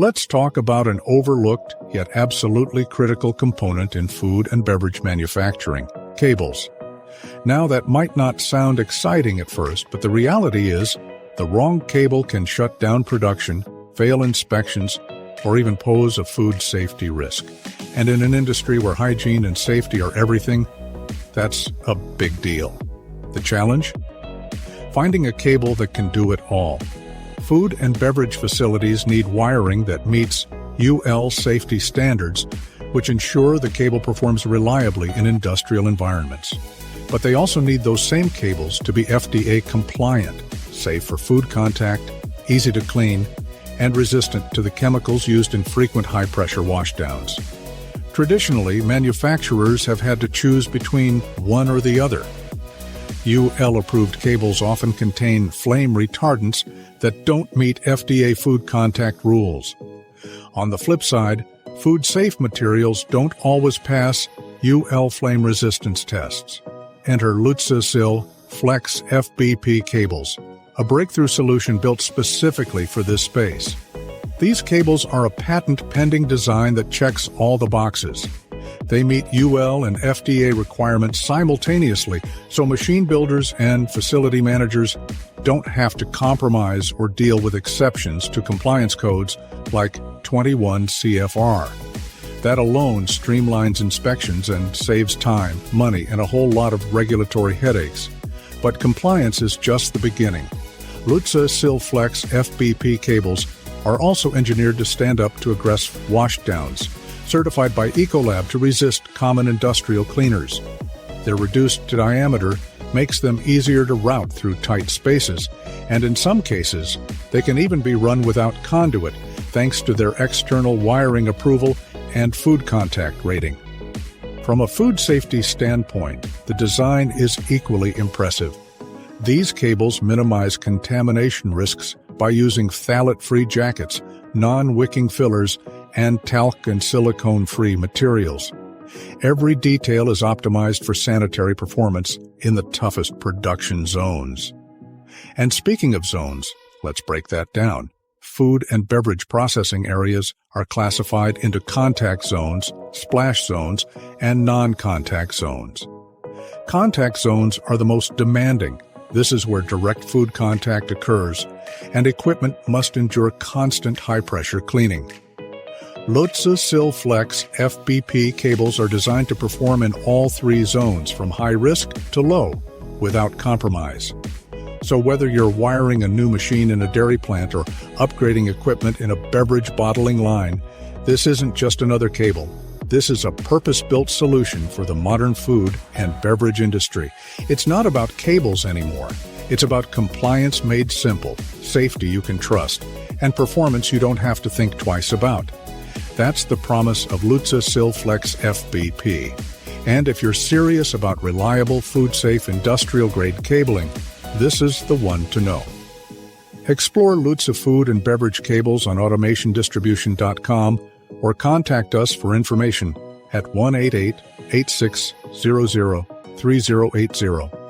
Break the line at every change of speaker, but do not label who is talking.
Let's talk about an overlooked yet absolutely critical component in food and beverage manufacturing: cables. Now, that might not sound exciting at first, but the reality is the wrong cable can shut down production, fail inspections, or even pose a food safety risk. And in an industry where hygiene and safety are everything, that's a big deal. The challenge? Finding a cable that can do it all. Food and beverage facilities need wiring that meets UL safety standards, which ensure the cable performs reliably in industrial environments. But they also need those same cables to be FDA compliant, safe for food contact, easy to clean, and resistant to the chemicals used in frequent high-pressure washdowns. Traditionally, manufacturers have had to choose between one or the other. UL-approved cables often contain flame retardants that don't meet FDA food contact rules. On the flip side, food-safe materials don't always pass UL flame resistance tests. Enter LUTZE SILFLEX FBP cables, a breakthrough solution built specifically for this space. These cables are a patent-pending design that checks all the boxes. They meet UL and FDA requirements simultaneously, so machine builders and facility managers don't have to compromise or deal with exceptions to compliance codes like 21 CFR. That alone streamlines inspections and saves time, money, and a whole lot of regulatory headaches. But compliance is just the beginning. LUTZE SILFLEX FBP cables are also engineered to stand up to aggressive washdowns, certified by Ecolab to resist common industrial cleaners. Their reduced diameter makes them easier to route through tight spaces, and in some cases, they can even be run without conduit thanks to their external wiring approval and food contact rating. From a food safety standpoint, the design is equally impressive. These cables minimize contamination risks by using phthalate-free jackets, non-wicking fillers, and talc and silicone-free materials. Every detail is optimized for sanitary performance in the toughest production zones. And speaking of zones, let's break that down. Food and beverage processing areas are classified into contact zones, splash zones, and non-contact zones. Contact zones are the most demanding. This is where direct food contact occurs, and equipment must endure constant high-pressure cleaning. LUTZE SILFLEX FBP cables are designed to perform in all three zones, from high risk to low, without compromise. So whether you're wiring a new machine in a dairy plant or upgrading equipment in a beverage bottling line, this isn't just another cable. This is a purpose-built solution for the modern food and beverage industry. It's not about cables anymore. It's about compliance made simple, safety you can trust, and performance you don't have to think twice about. That's the promise of LUTZE SILFLEX FBP. And if you're serious about reliable, food-safe, industrial-grade cabling, this is the one to know. Explore LUTZE food and beverage cables on automationdistribution.com or contact us for information at 188-8600-3080.